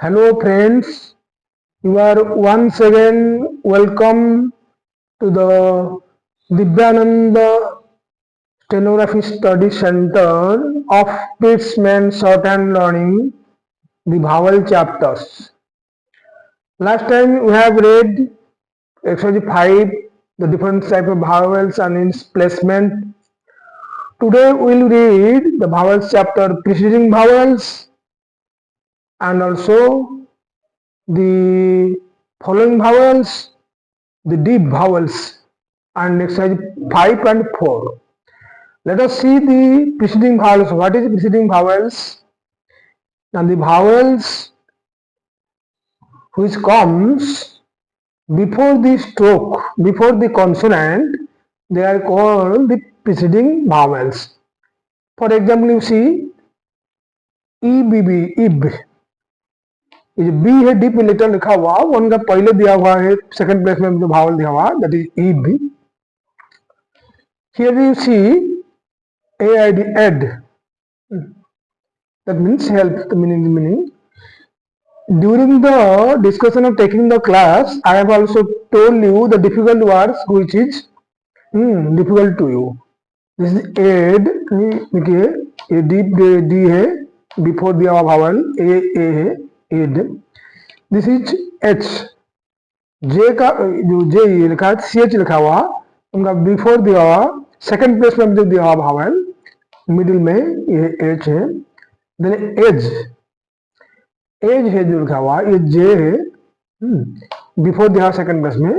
Hello friends, you are once again welcome to the Divyananda Stenography Study Center of Pittsman Shorthand Learning, the vowel chapters. Last time we have read exercise 5, the different type of vowels and its placement. Today we will read the vowels chapter preceding vowels and also the following vowels, the deep vowels, and exercise 5 and 4. Let us see the preceding vowels. What is preceding vowels? And the vowels which comes before the stroke, before the consonant, they are called the preceding vowels. For example, you see EBB, IB. ये B है deep letter लिखा हुआ, उनका पहले दिया हुआ है second place में जो भावल दिया हुआ, that is E B. Here you see AID, ed. That means help, the meaning. During the discussion of taking the class, I have also told you the difficult words which is difficult to you. This is ed, देखिए ये deep D है, before दिया हुआ भावल A है, ed. This is H. J का जो J लिखा है, CH लिखा हुआ, उनका बिफोर दिया हुआ सेकंड प्लेस में जो दिया हुआ भावल मिडिल में ये एच है. देन एज, एज है जो लिखा हुआ, ये जे है, बिफोर दिया हुआ सेकंड प्लेस में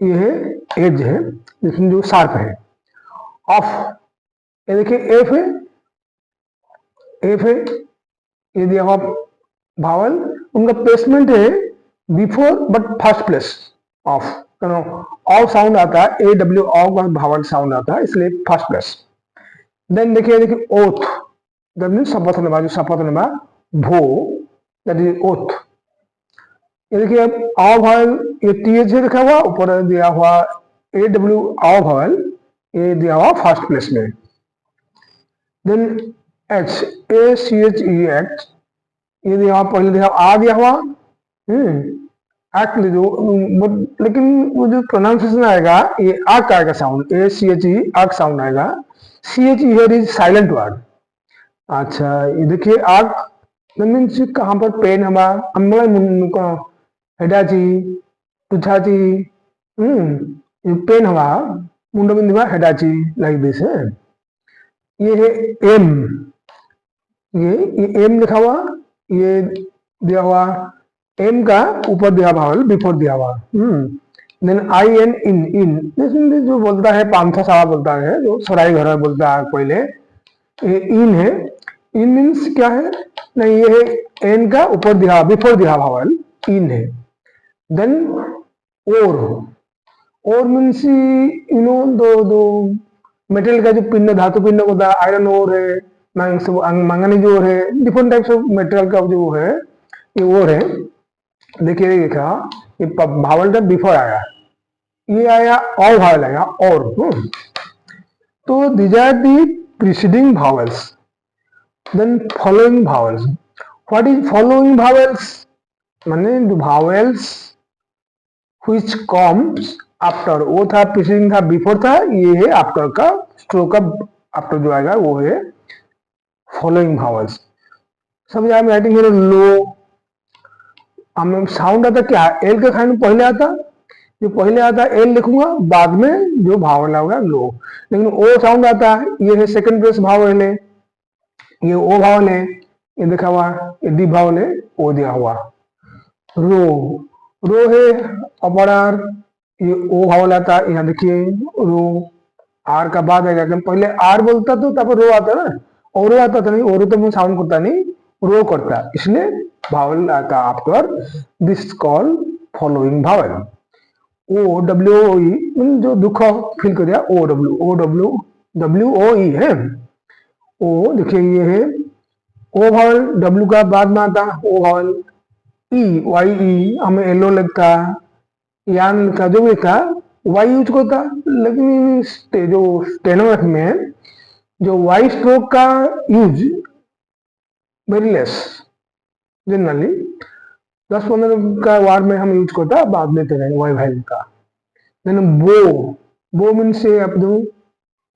ये है एज है, जिसमें जो शार्प है. ऑफ, ये देखिए एफ है, एफ है, ये दिया हुआ भावल, उनका प्लेसमेंट है before but first place of. Of sound आता है, A W of Bhawal sound आता है, इसलिए फर्स्ट प्लेस. देन देखिए ओथ, दैट मीन्स शपथ लेना, जो शपथ लेना भो, दैट इज ओथ. ये देखिए ऑ भावल, ये टी एच लिखा हुआ, ऊपर दिया हुआ ए डब्ल्यू ऑ भावल, ये दिया हुआ फर्स्ट प्लेस में. देन एच, ए सी एच ई एच, ये दिया हुआ पहले दिया आ दिया हुआ एक्ट, जो लेकिन वो जो प्रोनाउंसिएशन आएगा ये आक आएगा साउंड, ए सी एच ई आक साउंड आएगा. C H E here is silent word. अच्छा ये देखिए आक मीन्स कहाँ पर पेन हवा अम्बला हेडाची तुछाची, पेन हवा मुंडो बिंदुवा हेडाची, लाइक दिस है. ये है एम, ये एम लिखा हुआ, ये दिया हुआ एम का ऊपर दिया भावल बिफोर दिया हुआ. देन आई एन, इन, इन जो बोलता है पांथा सावा बोलता है, जो सराई घर में बोलता है पहले, ये इन है. इन मीन्स क्या है, नहीं ये है एन का ऊपर दिया बिफोर दिया भावल, इन है. देन और मीन्स यू नो दो मेटल का जो पिंड, धातु पिंड होता है, आयरन ओर है, मैंगनीज ओर है, डिफरेंट टाइप्स ऑफ मेटेरियल का जो है ये ओर है. देखिए ये क्या, ये भावल का बिफोर आया, ये आया ऑल भावल आया और. तो these are the preceding vowels. Then following vowels. What is following vowels? माने जो भावल्स व्हिच कम्स आफ्टर, वो था प्रीसीडिंग था, बिफोर था, ये है आफ्टर का, स्ट्रोक का आफ्टर जो आएगा वो है फॉलोइंग भावल्स. समझ आया? राइटिंग है लो, हमें साउंड आता क्या, एल के साउंड पहले आता, जो पहले आता एल लिखूंगा, बाद में जो भावल होगा लो. लेकिन ओ साउंड आता है, ये है सेकंड प्लेस भावल है, ये ओ भावल है, ये देखा हुआ, ये डी भावल है, ओ दिया हुआ. रो, रो है अपर आर, ये ओ भावल आता है, यहाँ देखिए रो, आर का बाद आएगा, पहले आर बोलता तो तब रो आता ना, और रो आता था नहीं, और तो साउंड करता नहीं, रो करता, इसलिए भावल आता after. This call following vowel. O W O E, जो दुख फील कर दिया, ओ डब्ल्यू ओ ई है. ओ देखिए ये है ओ भावल, डब्ल्यू का बाद में आता ओ भावल. ई, वाई ई, हमें एलो लगता, यान लिखा, जो भी लिखा वाई यूज करता, लेकिन जो स्टेनोग्राफी में जो वाई स्ट्रोक का यूज वेरी लेस, जनरली 10-15 का वार में हम यूज करता बाद में तेरे वाई भाई का। देन बो मीन्स से आप दो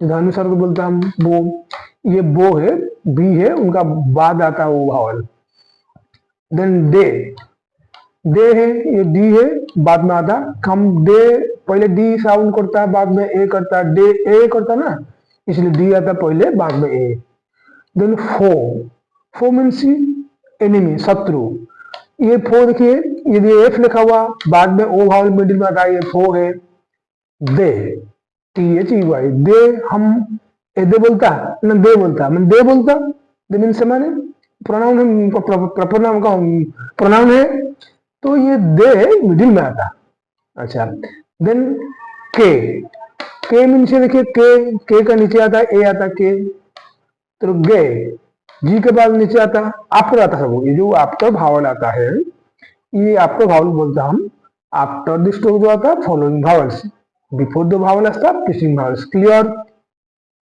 धानुसार को बोलता हम बो, ये बो है, बी है, उनका बाद आता है वो भावल। देन दे है, ये डी है, बाद में आता। हम डे पहले डी साउंड करता है बाद में ए करता है, डे ए करता ना, इसलिए डी आता पहले बाद में ए। देन फो मीन्स एनिमी, शत्रु। ये फो देखिए, यदि एफ लिखा हुआ बाद में ओ भावल मिडिल में आता है, ये फो है। दे, THEY, दे हम दे बोलता ना, दे बोलता, मैं दे बोलता, दे मीन्स माने प्रोनाउन है, प्रोनाउन का प्रोनाउन है, तो ये दे मिडिल में आता। अच्छा, देन के मीन्स देखिए, के का नीचे आता है ए आता के, तो गे, जी के बाद नीचे आता आफ्टर आता सब, ये जो आफ्टर भावल आता है, ये आफ्टर भावल बोलता हम। आफ्टर द स्ट्रोक जो आता है following vowels, before the vowel आता preceding vowels, clear?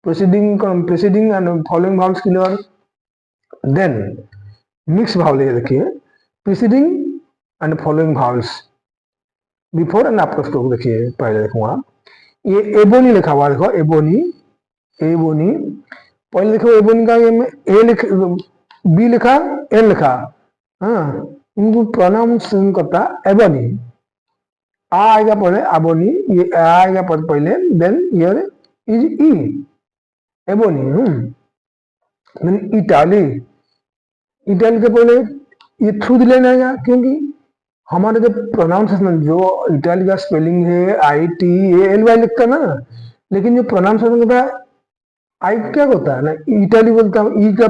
Preceding and following vowels clear. Then mix vowel है, देखिए preceding and following vowels, before and after stroke. देखिए पहले देखूंगा, ये एबोनी लिखा हुआ, देखो एबोनी, पहले देखो एबोनी का ए लिख, बी लिखा, एन लिखा, हाँ, इनको प्रोनाउंसिएशन करता एबोनी। आ आएगा पहले एबोनी, ये आएगा पहले, then here is E, ebony. Then Italy के पहले ये थ्रू द लाइन आएगा, क्योंकि हमारे जो प्रोनाउंसिएशन, जो इटाली का स्पेलिंग है ITALY लिखता ना, लेकिन जो प्रोनाउंसिएशन होता है आई क्या होता है ना, इटाली बोलता है, ई का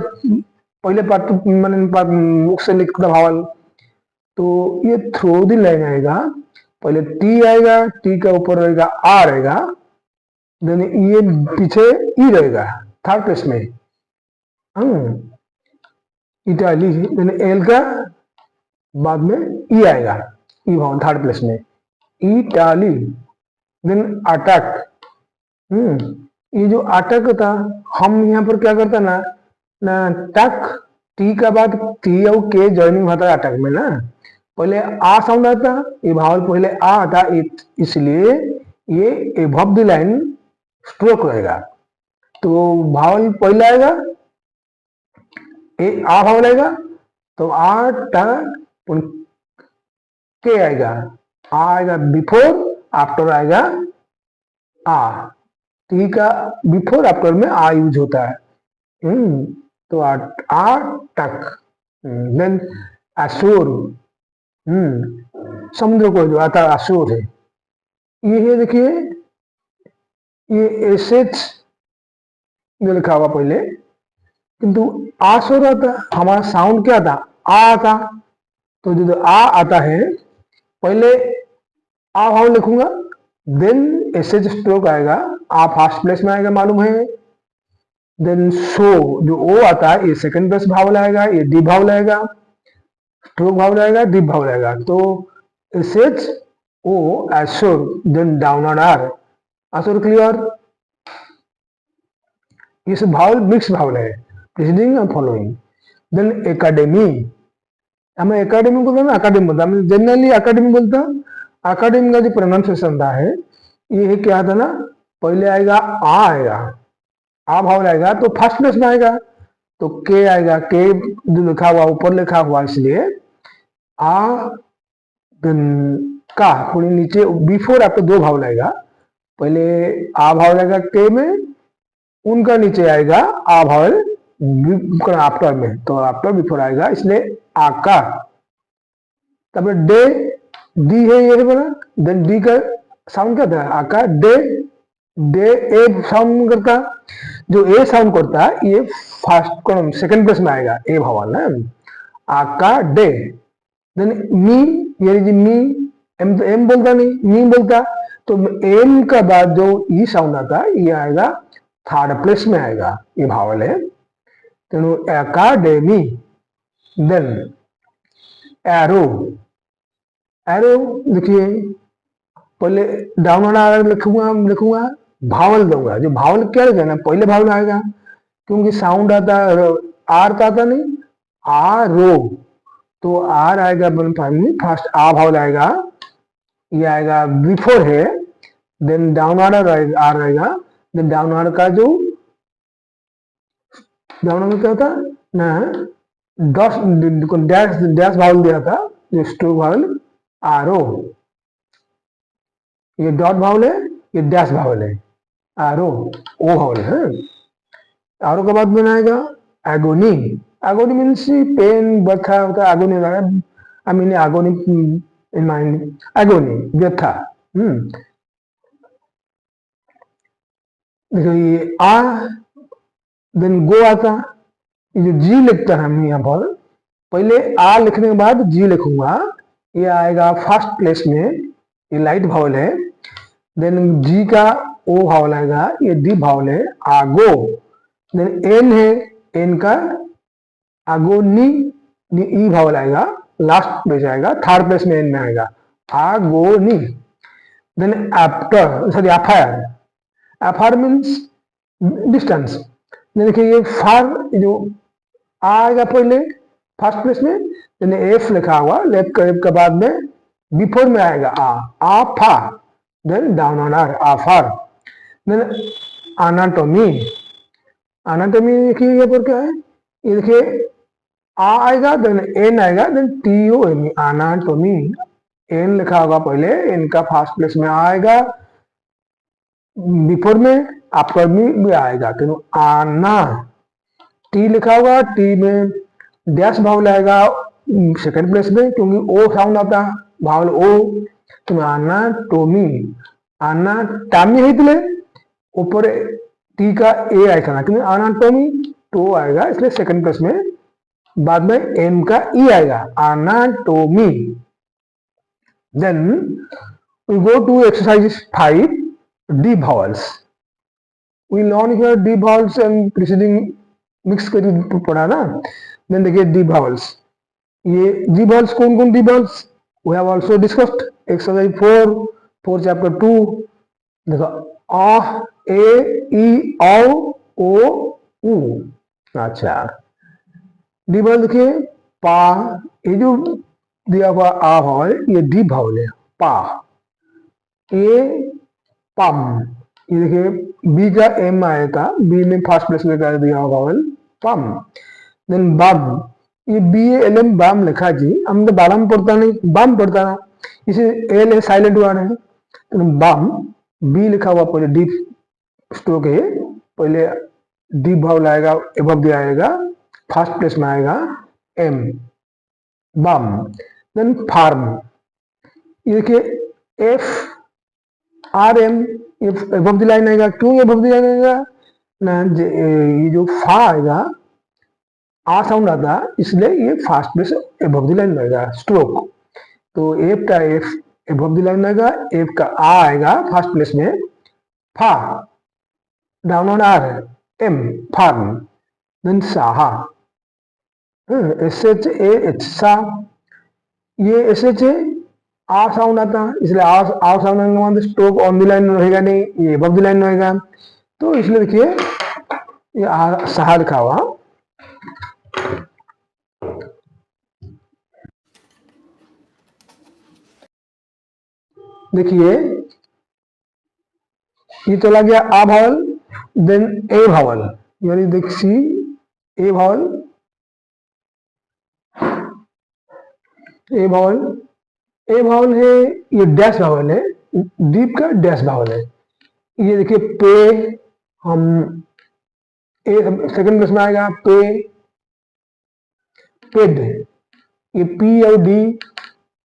पहले पार्ट मैंने मुख से लिखता भावल, तो ये थ्रू द लाइन आएगा, पहले टी आएगा, टी का ऊपर रहेगा आ रहेगा, देन ये पीछे ई रहेगा थर्ड प्लेस में, इटाली, देन एल का बाद में ई आएगा, ई भावल थर्ड प्लेस में, इटाली। देन अटैक, ये जो अटक था, हम यहाँ पर क्या करता ना, टक, टी का बाद टी और के जॉइनिंग होता है अटक में ना, पहले आ साउंड आता, ये भावल पहले आ आता, इसलिए ये एबव द लाइन स्ट्रोक रहेगा। तो भावल पहले आएगा, आ भावल आएगा, तो आ टा के आएगा, आ आएगा बिफोर, आफ्टर आएगा आ, टी का बिफोर आफ्टर में आ यूज होता है। तो आ टक। देन अशोर, समुद्र को जो आता अशोर है, ये है देखिए, ये एसेट जो लिखा हुआ पहले, किंतु आशोर आता, हमारा साउंड क्या था, आ आता, तो जो आ आता है पहले आ भाव लिखूंगा, देन एसेज स्ट्रोक आएगा, आ फर्स्ट प्लेस में आएगा मालूम है। देन सो, जो ओ आता है ये सेकंड प्लेस भावल आएगा, ये डी भावल आएगा, स्ट्रोक भावल आएगा, डीप भावल आएगा, तो एसेज O ashore, then down on R, ashore, clear? ये सब भावल मिक्स भावल है, preceding and following. Then academy, हमें एकेडमी बोलता है ना, अकाडमी बोलता है, जनरली अकाडमी बोलता है। अकाडमी का जो प्रोनाउंसिएशन था है, ये क्या था ना, पहले आएगा आ आएगा, आ भावल आएगा, तो फर्स्ट प्लेस में आएगा, तो के आएगा, के जो लिखा हुआ ऊपर लिखा हुआ, इसलिए आ का पूरी नीचे बिफोर आपको दो भावल आएगा, पहले आ भावल आएगा के में, उनका नीचे आएगा आ भावल आफ्टर में, तो आफ्टर बिफोर आएगा, इसलिए आका। तब डे, डी है ये बना, देन डी का साउंड क्या था, आका, डे, ए साउंड करता, जो ए साउंड करता है ये फर्स्ट सेकंड प्लेस में आएगा, ए भावल ना, आका डे। देन मी, ये मी, एम तो एम बोलता नहीं, मी बोलता, तो एम का बाद जो ई साउंड आता है ये आएगा थर्ड प्लेस में आएगा, ये भावल है, तेणु एकाडेमी। देन एरो, एरो देखिए पहले डाउन लिखूंगा, भावल दूंगा, जो भावल क्या लिखा ना, पहले भावल आएगा, क्योंकि साउंड आता आर का आता नहीं, आ रो, तो आर आएगा फर्स्ट आ भावल आएगा, ये आएगा बिफोर है, देन डाउन आर आएगा, देन डाउन आर का जो डाउन आर क्या होता ना, डैश डैश भावल दिया था, जो स्ट्रोक भावल आर ओ, ये डॉट भावल है, ये डैश भावल है, आर ओ भावल है। आर ओ के बाद में आएगा एगोनी। एगोनी मीन्स पेन व्यथा होता है, agony I mean agony in mind, agony व्यथा। देखो ये आ, देन गो आता, ये जो जी लिखता है हम यहाँ पर, पहले आ लिखने के बाद जी लिखूंगा, ये आएगा फर्स्ट प्लेस में, ये लाइट भावल है, देन जी का ओ भावल आएगा, ये डी भावल है, आगो, देन एन है, एन का आगो नी ई भावल आएगा, लास्ट प्लेस आएगा, थर्ड प्लेस में एन में आएगा, आगो नी। देन आफ्टर, सॉरी अफायर, अफार मीन्स डिस्टेंस। देखिए ये फार जो आएगा पहले फर्स्ट प्लेस में, देन एफ लिखा हुआ, लेफ्ट का एफ के बाद में बिफोर में आएगा आ फा, देन डाउन ऑन आर, आ फार। देन एनाटॉमी, एनाटॉमी देखिए यहाँ पर क्या है, ये देखिए आ आएगा, देन एन आएगा, then T O M, anatomy, N लिखा होगा पहले, एन का फर्स्ट प्लेस में आएगा, बिफोर में आफ्टर में भी आएगा, तो आना, टी लिखा होगा, टी में डैश भावल आएगा सेकंड प्लेस में, क्योंकि ओ साउंड आता है, भावल ओ, तो आना टोमी, आना टामी है, ऊपर टी का ए आएगा, क्योंकि आना टोमी तो आएगा, इसलिए सेकंड प्लेस में, बाद में एम का ई आएगा, anatomy. Then we go to exercise 5, the vowels. We learn here the vowels and preceding mix करके पढ़ा ना। देन देखिए डी भावल्स, ये डी भावल्स कौन कौन the vowels we have also discussed, exercise 4 chapter 2। देखो आ, ए, ई, औ, ओ, उ। अच्छा डी भावल देखिए पा, ये जो दिया हुआ आ भावल, ये डी भावल है, पा, ए पम, ये देखिए बी का एम आएगा, बी में फर्स्ट प्लेस में कर दिया भावल पम। देन बम, ये बी ए एल एम बम लिखा जी, हम तो बारम पढ़ता नहीं, बम पढ़ता ना, इसे एल है साइलेंट वर्ड है, तो बम, बी लिखा हुआ पहले डी स्ट्रोक है, पहले डी भावल आएगा, एबव दिया आएगा, फर्स्ट प्लेस में आएगा एम, बम। देन फार्म, ये देखिए एफ आर एम, ये एबव द लाइन आएगा, क्यों एबव द लाइन आएगा ना, ये जो फा आएगा, आ साउंड आता, इसलिए ये first place above the line आएगा, स्ट्रोक, तो एफ का एफ एबव द लाइन आएगा, एफ का आ आएगा फर्स्ट प्लेस में, फा down on R, M farm. Then साहा, एस एच ए एच सा, ये एस एच है, आ साउंड आता है, इसलिए आ साउंड आने के बाद स्ट्रोक ऑन द लाइन रहेगा नहीं, ये अबव द लाइन रहेगा, तो इसलिए देखिए ये साहा लिखा हुआ। देखिए ये चला गया आ भावल, देन ए भावल, यानी देखिए ए भावल, ए भावल, ए भावल है, ये डैश भावल है, डीप का डैश भावल है। ये देखिए पे, हम ए सेकंड प्लेस में आएगा, पे, पेड, ये पी और डी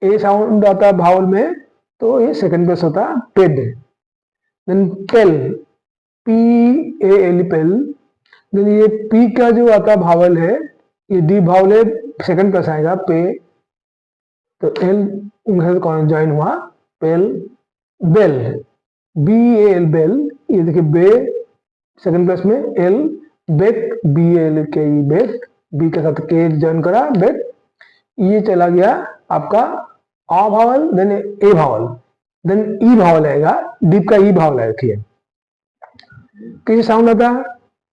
ए साउंड आता है भावल में, तो ये सेकंड प्लेस होता है paid. Then pale, P A L pale, then ये पी का जो आता भावल है, ये डी भावल है, सेकंड प्लेस आएगा पे, तो एल कौन ज्वाइन हुआ, pale. Bale, B A L bale, ये देखिए बे सेकंड प्लेस में, L bet, B L K E बेट, बी के साथ के ज्वाइन करा बेट, ये चला गया आपका आ भावल, देन ए भावल, देन ई भावल आएगा, डीप का ई भावल है, देखिए किस साउंड आता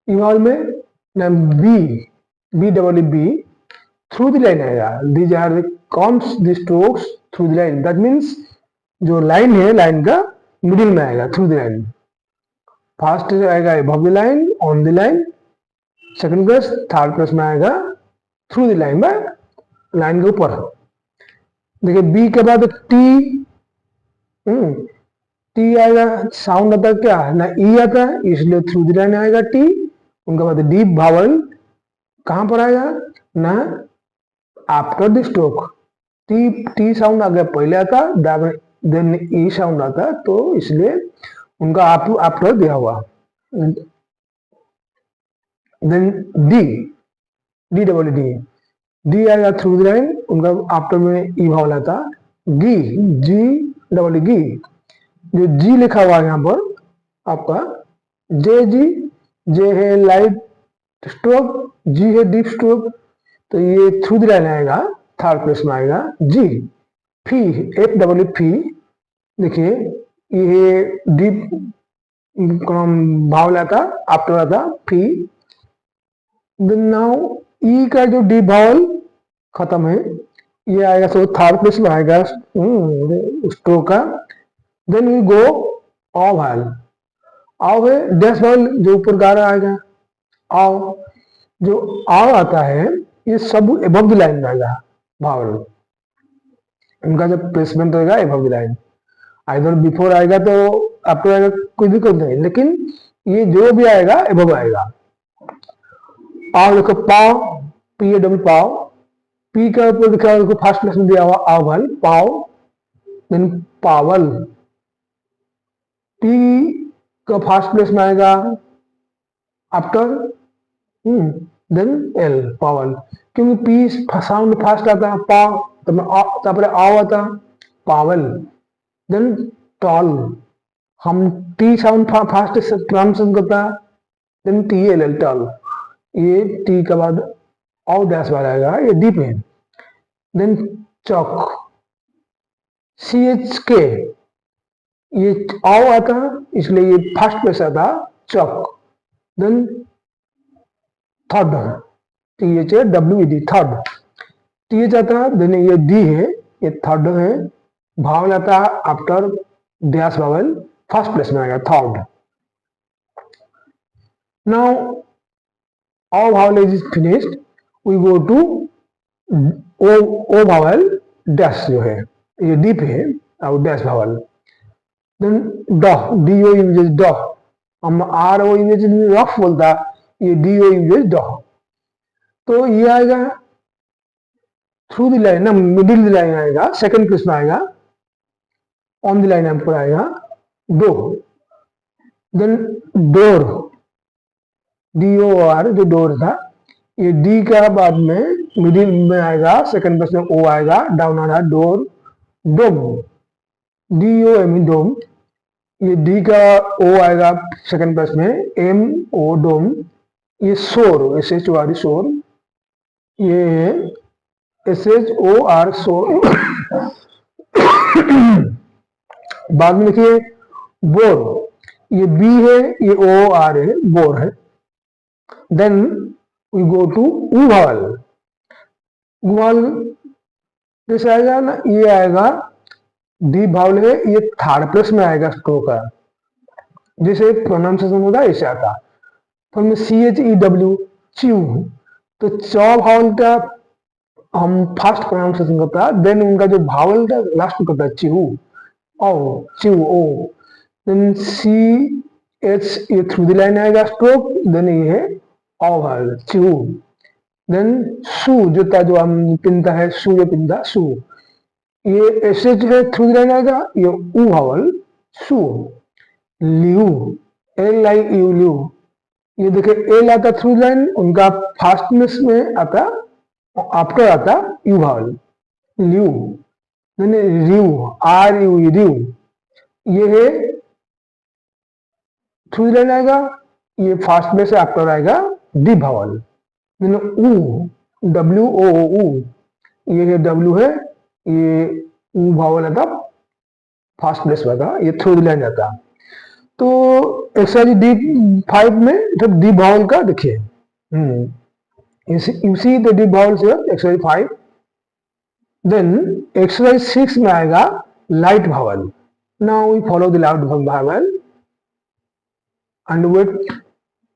ई भावल में ना, B, B double B, through the line आएगा, these are the comes the strokes through the line, that means जो लाइन है लाइन का मिडिल में आएगा थ्रू द लाइन। फर्स्ट आएगा above the line, on the line, second plus third plus में आएगा through the line, by line के ऊपर। देखिए बी के बाद टी, टी आएगा, साउंड आता है क्या ना ई आता है, इसलिए थ्रू द लाइन आएगा टी। उनके बाद डीप वावल कहां पर आएगा ना after the stroke, T sound आ गया पहले आता, देन ई साउंड आता, तो इसलिए उनका आफ्टर दिया हुआ। Then D, D double D, D आएगा थ्रू द लाइन, उनका आफ्टर में ई वावल आता। गी, जी डबल गी, जो जी लिखा हुआ है यहाँ पर आपका जे जी, जे है लाइट स्ट्रोक, जी है डीप स्ट्रोक, तो ये थ्रू द लाइन आएगा, थर्ड प्लेस में आएगा जी। फी, एफ डबल फी, देखिए ये डीप भावल आता, आफ्टर आता फी। देन नाउ ई का जो डीप भावल खत्म है, ये आएगा सो थर्ड प्लेस में आएगा स्ट्रोक का। देन वी गो ऑ भावल, आओ है डैश भावल जो ऊपर गा रहा आएगा, आओ, जो आओ आता है ये सब एबव द लाइन रहेगा भावल, उनका जब प्लेसमेंट रहेगा above the line. Either before आएगा तो आफ्टर आएगा कोई दिक्कत नहीं, लेकिन ये जो भी आएगा एबव आएगा। आओ देखो paw, P A W paw, P का ऊपर लिखा हुआ देखो फर्स्ट प्लेस में दिया हुआ आवल पाव, देन पावल, पी का फर्स्ट प्लेस में आएगा आफ्टर, देन एल पावल, क्योंकि पी साउंड फास्ट आता पाव, तापर आओ आता पावल, देन टॉल, हम टी साउंड फास्ट प्रोनाउंसिएशन करता, then T L L tall, ये टी के बाद आओ डैश वाला आएगा, ये डीप है। देन चौक, सी एच के, ये आओ आता इसलिए ये फर्स्ट प्लेस आता chalk. Then third, T H A W E D, third, T H आता, देन ये डी है, ये थर्ड है, भावल आता after dash vowel, first place में आएगा third. Now aw vowel is finished, we go to O vowel dash जो है ये डीप है और dash vowel. Then do, D O uses do, हम आर ओ यूजेज रफ बोलता, ये डी ओ यूजेज ड, तो ये आएगा थ्रू द लाइन ना मिडिल द लाइन आएगा, सेकंड प्लेस में आएगा, ऑन द लाइन पर आएगा दो। Then door, D O R जो डोर था, ये डी का बाद में मिडिल में आएगा, सेकंड प्लेस में ओ आएगा, डाउन आ रहा डोर। डोम, डी ओ एम डोम, ये डी का ओ आएगा सेकंड प्लेस में, एम ओ डोम। ये शोर, एस एच ओ आर शोर, ये एस एच ओ आर शोर। बाद में देखिए बोर, ये बी है, ये ओ आर है, बोर है। देन वी गो टू ऊ भावल, गुवाल जैसे आएगा ना, ये आएगा डी भावल है, ये थर्ड प्लेस में आएगा स्ट्रोक का, जैसे प्रोनाउंसिएशन होता है ऐसे आता। फिर C H E W chew, तो चौ भावल का हम फर्स्ट प्रोनाउंसिएशन करता है, देन उनका जो भावल का लास्ट में करता है च्यू, ओ च्यू ओ। देन सी एच ये थ्रू द लाइन आएगा स्ट्रोक, देन ये है ओ भावल च्यू। देन सू जूता जो हम पिनता है, सू जो पिनता सू, ये ऐसे जो है थ्रू द लाइन आएगा, ये oo vowel sue. Lieu, L I U lieu, ये देखिए एल आता थ्रू द लाइन, उनका फर्स्ट में आता आफ्टर आता U vowel lieu. Then rue, R U rue, ये है थ्रू द लाइन आएगा, ये फर्स्ट में से आफ्टर आएगा डी भावल। देन ऊ, डब्ल्यू ओ ऊ, ये है डब्ल्यू है, ये ऊ भावल आता फर्स्ट प्लेस में आता, ये थ्रू द लाइन आता। तो एक्सरसाइज डी 5 में जब डी भावल का देखिए, You see the deep vowels here, exercise 5. Then exercise 6 में आएगा light vowel. Now we follow the loud vowel and wait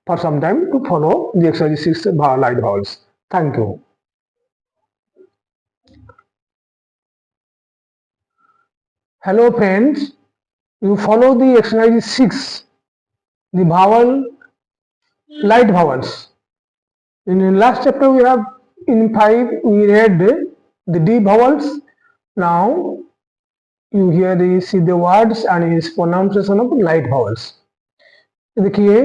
for some time to follow the exercise 6 light vowels. Thank you. Hello friends, you follow the exercise 6, the vowel, light vowels. In the last chapter we have, in 5 we read the deep vowels. Now you hear see the words and his pronunciation of light vowels. देखिए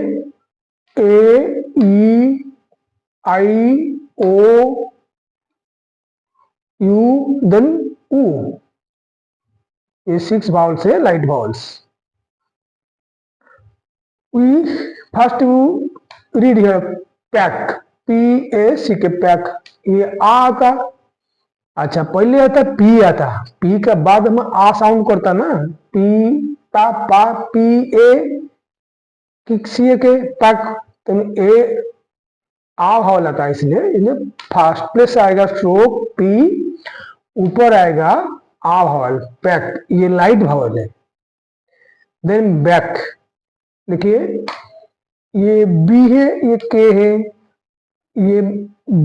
A, E, I, O, U, then U. ये 6 vowels है, light vowels. We first read here pack, P-A-C-K, pack. ये आ आता, अच्छा पहले आता P आता, P के बाद हम आ साउंड करता ना, पी ता पा, पी ए सी के पैक, तो ए आ भाव आता है, इसलिए फर्स्ट प्लेस आएगा स्ट्रोक पी, ऊपर आएगा आ भावल पैक, ये लाइट भावल है. देन बैक, देखिए ये बी है, ये के है, ये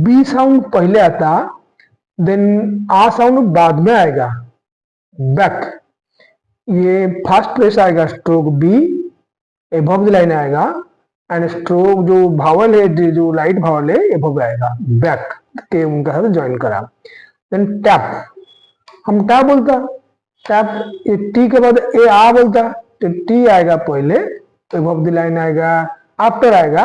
बी साउंड पहले आता, देन आ साउंड बाद में आएगा, बैक. ये फर्स्ट प्लेस आएगा stroke B, above the line आएगा, एंड स्ट्रोक जो भावल है, जो लाइट भावल है, एबव आएगा, बैक के उनका साथ ज्वाइन करा. देन टैप, हम टैप बोलता, टैप ये टी के बाद ए आ बोलता, तो टी आएगा पहले, एबव द लाइन आएगा, आफ्टर आएगा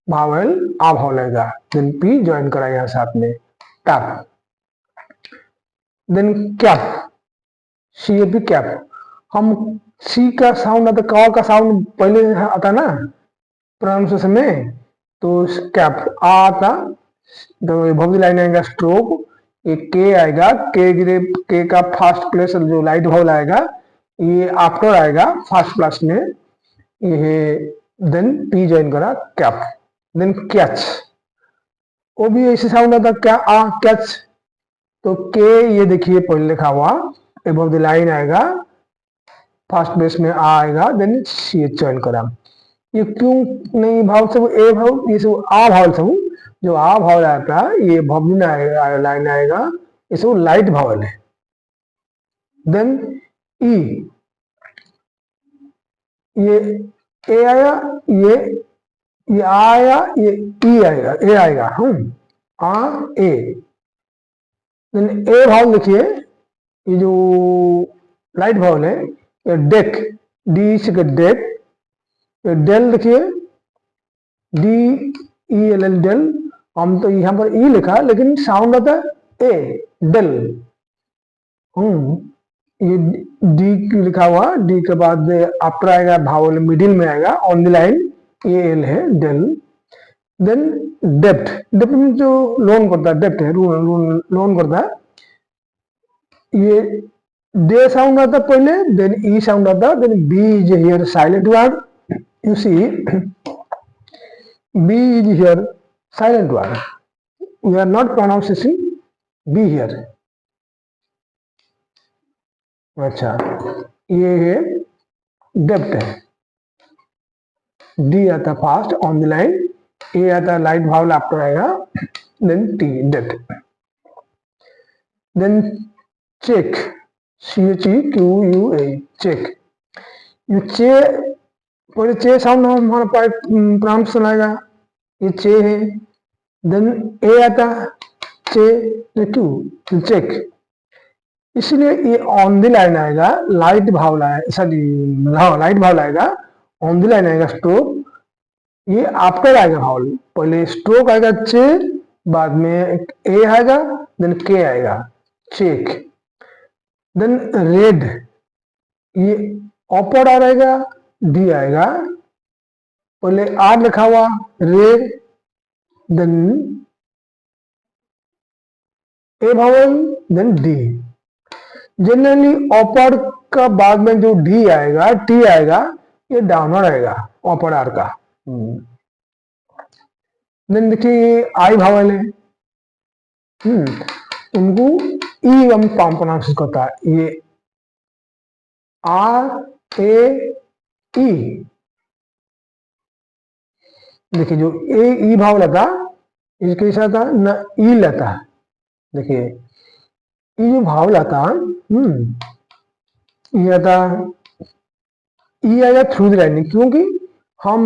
भावल आ भावल आएगा, देन पी ज्वाइन करा यहाँ साथ में, tap. Then cap, C A P cap, हम सी का साउंड आता, क का साउंड पहले आता ना प्रोनाउंसिएशन में, तो कैप आ आता, तो एबव द लाइन आएगा स्ट्रोक, ये के आएगा, के का फर्स्ट प्लेस जो लाइट भावल आएगा, ये आफ्टर आएगा फर्स्ट प्लेस में, ये देन पी ज्वाइन करा, कैप. देन कैच, वो भी ऐसे साउंड आता, क्या आ कैच, तो के ये देखिए पहले लिखा हुआ, एबव द लाइन आएगा, फर्स्ट प्लेस में आ आएगा, देन सी एच ज्वाइन करा. ये क्यों नहीं भाव सब ए भाव, ये सब आ भावल सब, जो आ भावल आता है ये भवन लाइन आएगा, ये सब लाइट भावल है. देन ई, ये ए आया, ये आया, ये ई आएगा, ए आएगा, आ ए. देन ए भावल देखिए, ये जो लाइट भावल है, ये डेक, डी से डेक, ये डेल देखिए, D E L L dell, हम तो यहाँ पर ई लिखा, लेकिन साउंड आता है ए, डेल. ये डी लिखा हुआ, डी के बाद आफ्टर आएगा भावल मिडिल में आएगा, on the line A L है, डेल. देन डेप्थ, डेप्थ में जो लोन करता है, डेप्थ है, लोन करता है, ये डे साउंड आता पहले, देन ई साउंड आता, then B is here silent word. You see, B is here silent word. We are not pronouncing B here. अच्छा, ये है डेप्थ है, D आता fast on the line, A आता light vowel after आएगा, then T depth. Then check, CHEQUA, check. ये चे पहले चे साउंड हमारा प्रोनाउंसिएशन आएगा, ये चे है, देन ए आता, चे टू, चेक. इसलिए ये ऑन द लाइन आएगा, लाइट भावल आएगा, सॉरी लाइट भावल आएगा, ऑन द लाइन आएगा स्ट्रोक, ये आफ्टर आएगा भावल, पहले स्ट्रोक आएगा चे, बाद में ए आएगा, देन के आएगा, चेक. देन रेड, ये अपर आ रहेगा, डी आएगा, पहले आर लिखा हुआ, रे, देन ए भावल, देन डी. जनरली अपर का बाद में जो डी आएगा, टी आएगा, ये डाउनर आएगा अपर आर का. देन देखिए ये आई भावल है, उनको ई हम प्रोनाउंस करता है, ये आर ए ई। देखिए जो ए ई भाव लेता इसके कैसा था न ई लेता है। देखिए ये जो भाव लेता ये आता ई आएगा थ्रू द लाइन, क्योंकि हम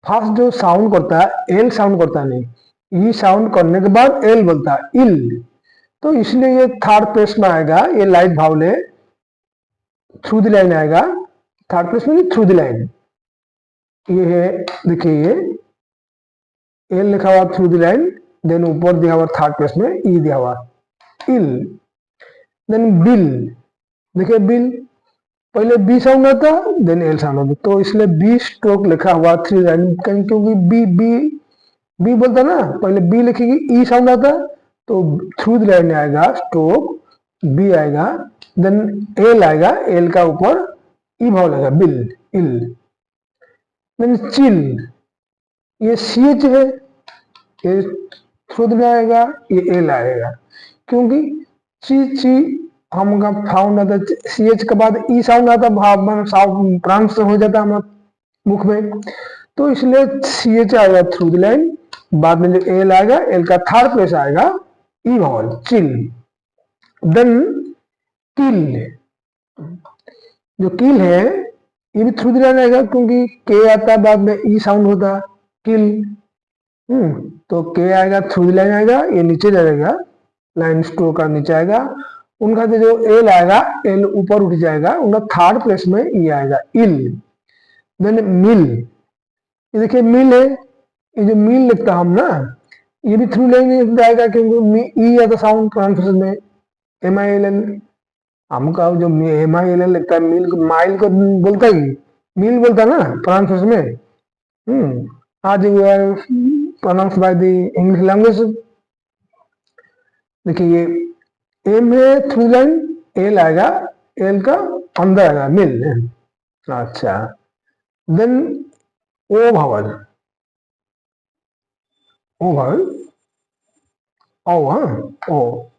फर्स्ट जो साउंड करता है एल साउंड करता है, नहीं ई साउंड करने के बाद एल बोलता है इल, तो इसलिए ये थर्ड प्लेस में आएगा, ये लाइट भावले थ्रू द लाइन आएगा, थर्ड प्लेस में थ्रू द लाइन। ये है देखिए ये एल लिखा हुआ थ्रू द लाइन, देन ऊपर दिया हुआ थर्ड प्लेस में ई दिया हुआ इल। देन बिल, देखिए बिल पहले बी साउंड आता देन एल साउंड आता, तो इसलिए बी स्ट्रोक लिखा हुआ थ्री लाइन, क्योंकि बी बी बी बोलता ना, पहले बी लिखेगी ई साउंड आता, तो थ्रू द लाइन आएगा स्ट्रोक बी आएगा, देन एल आएगा, एल का ऊपर ई भाव लगेगा बिल इल। देन चिल, ये सी एच है, ये थ्रू द लाइन आएगा, ये एल आएगा, क्योंकि ची ची हम साउंड आता सी एच के बाद ई साउंड आता, भाव साउंड प्रांत हो जाता हमारा मुख में, तो इसलिए सी एच आएगा थ्रू द लाइन, बाद में जो एल आएगा एल का थर्ड प्लेस आएगा ई भावल चिल। देन किल, जो किल है ये भी थ्रू द लाइन आएगा, क्योंकि के आता बाद में ई साउंड होता किल, तो के आएगा थ्रू द लाइन आएगा, ये नीचे जाएगा लाइन स्ट्रोक का नीचे आएगा, उनका जो एल आएगा एल ऊपर उठ जाएगा, उनका थर्ड प्लेस में ये आएगा इल। देन मिल, ये देखिए मिल है, ये जो मिल लिखता हम ना ये भी थ्रू लाइन जाएगा, क्योंकि ई आता साउंड प्रोनाउंसिएशन में एम आई एल एल, हमका जो एम आई एल एल लिखता है मिल माइल को बोलता है, मिल बोलता है ना प्रोनाउंसिएशन में। आज we are pronounce by the English language. देखिए ये एम है थ्रू लाइन, एल आएगा, एल का अंदर आएगा मिल, अच्छा। देन ओ भावल, ओ भावल ओ, हाँ ओ,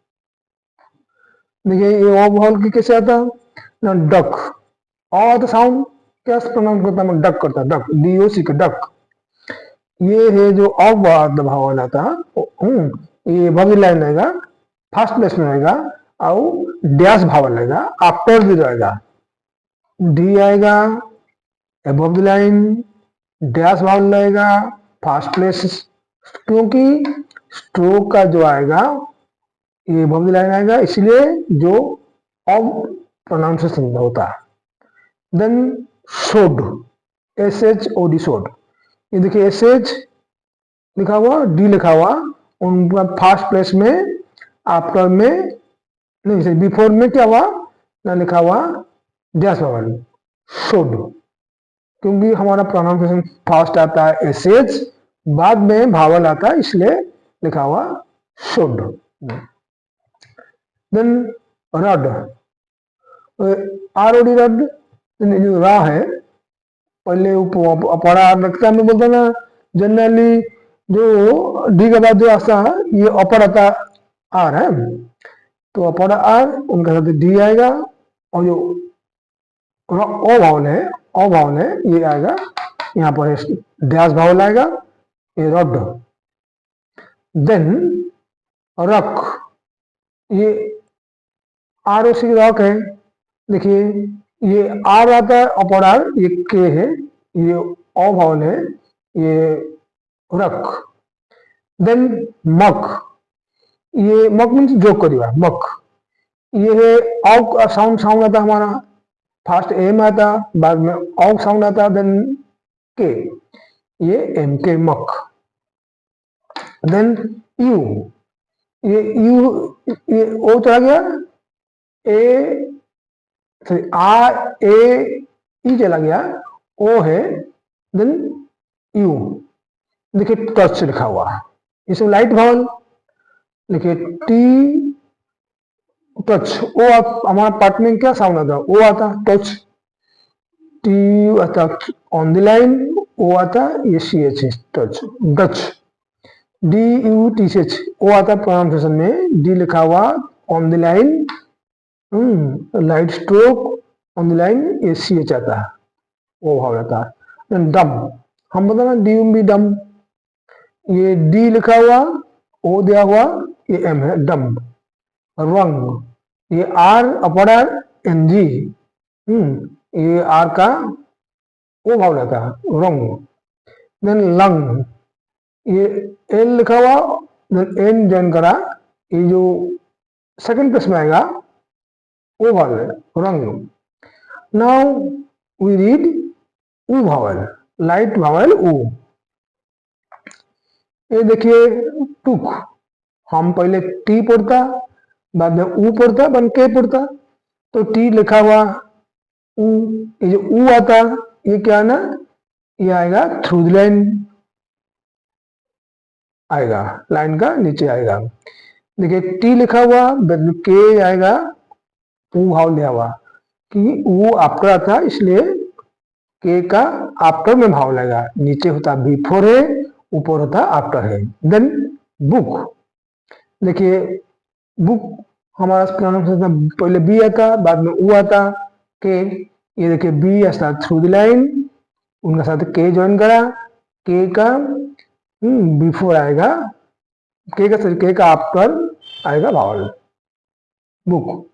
देखिए ये ओ भावल की कैसे आता ना डक, ओ तो साउंड क्या प्रोनाउंस करता है डक करता, डक डी ओ सी का डक। ये है जो भावल आता, ये बबी लाइन आएगा, फर्स्ट प्लेस में आएगा, और डैश भावल आएगा, आफ्टर भी रहेगा, डी आएगा अबव द लाइन, डैश भावल आएगा फर्स्ट प्लेस, क्योंकि स्ट्रोक का जो आएगा ये अबव द लाइन आएगा, इसलिए जो अब प्रोनाउंसिएशन होता है। Then shod, S H O D shod, ये देखिए एस एच लिखा हुआ डी लिखा हुआ, उनका फर्स्ट प्लेस में आफ्टर में नहीं, बिफोर में क्या हुआ ना लिखा हुआ डैश भावल शुड, क्योंकि हमारा प्रोनाउंसिएशन फर्स्ट आता है एस एच, बाद में भावल आता है, इसलिए लिखा हुआ should. Then rod, R O D rod, जो रा है पहले अपरा रखता में बोलते ना, जनरली जो डी के बाद जो आता है ये अपर आता आर है, तो अपर आर उनका साथ डी आएगा, और जो ओ भावल है, ओ भावल है ये आएगा यहाँ पर डैश भावल आएगा, ये रड। देन रक, ये आर ओ सी रॉक है, देखिए ये आर आता है अपर आर, ये के है, ये ओ भावल है, ये रक। देन मक, ये मक मीन्स जो करिएगा मक, ये है ऑक साउंड आता हमारा, फर्स्ट एम आता, बाद में ऑक साउंड आता, देन के, ये एम के मक। देन यू, ये यू, ये ओ चला गया, ए सॉरी आर ए ई चला गया, ओ है, देन यू, देखिए टच लिखा हुआ है, इसमें लाइट भावल, देखिए टी टच, ओ हमारा पार्ट में क्या साउंड आता, ओ आता टच, टी आता ऑन द लाइन, ओ आता ये C H touch, Dutch. DUTCH वो आता है प्रोनाउंसिएशन में, डी लिखा हुआ on the line, light stroke on the line, ये CH आता है, वो भाव रहता है। डम, हम बोलते हैं DUMB डम, ये डी लिखा हुआ, ओ दिया हुआ, ये एम है, डम। रंग, ये आर अपर आर NG, ये आर का वो भाव रहता है, रंग। देन लंग, ये एल लिखा हुआ, देन एन जॉइन करा, ये जो सेकंड प्लेस में आएगा वो भाव है, रंग। नाउ वी रीड ऊ भावल, लाइट भावल ऊ। ये देखिए टुक, हम पहले टी पढ़ता, बाद में ऊ पढ़ता, बाद के पढ़ता, तो टी लिखा हुआ ऊ, ये जो ऊ आता ये क्या है ना, ये आएगा थ्रू द लाइन आएगा, लाइन का नीचे आएगा। देखिए टी लिखा हुआ, बाद में के आएगा, ऊ भाव लिया हुआ कि ऊ आफ्टर आता, इसलिए के का आफ्टर में भाव लगेगा, नीचे होता बिफोर है, ऊपर होता आफ्टर है। देन बुक, देखिए बुक हमारा प्रोनाउंसिएशन पहले बी आता, बाद में ऊ आता, के, ये देखिए बी आता थ्रू द लाइन, उनका साथ के ज्वाइन करा, के का बिफोर आएगा, के का आफ्टर आएगा भावल, बुक।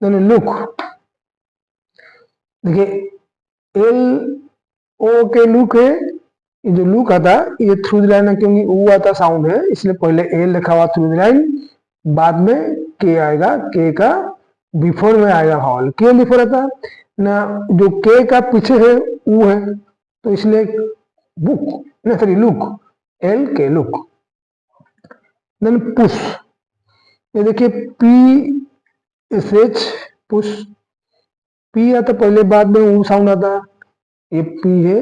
देन लुक, देखिए एल ओ के लुक है, ये जो लुक आता ये थ्रू द लाइन है, क्योंकि ऊ आता साउंड है, इसलिए पहले एल लिखा हुआ थ्रू द लाइन, बाद में के आएगा, के का बिफोर में आएगा भावल। के बिफोर आता ना, जो के का पीछे है ऊ है, तो इसलिए बुक ना, सॉरी लुक, एल के लुक। देन पुश, ये देखिए PSH पुश, पी आता पहले, बाद में ऊ साउंड आता, ये पी है,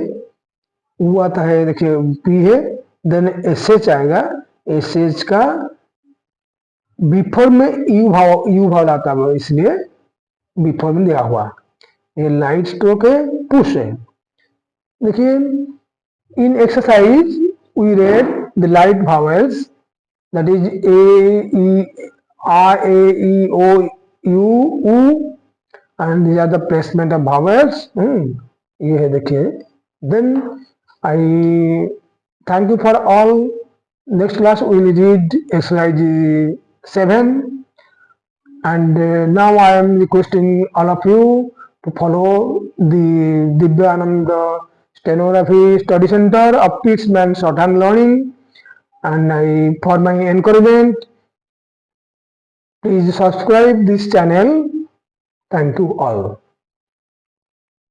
ऊ आता है, देखिए पी है, देन SH आएगा, SH का बिफोर में यू भाव आता है, इसलिए बिफोर में दिया हुआ। ये लाइट स्ट्रोक है, पुश है। देखिए in exercise we read the light vowels, that is A E R A E O U U, and these are the placement of vowels. ये है देखिए। Then I thank you for all. Next class we will read exercise 7, and now I am requesting all of you to follow the Divyananda Stenography Study Center of Pittsman Shorthand Learning, and for my encouragement, please subscribe this channel. Thank you all.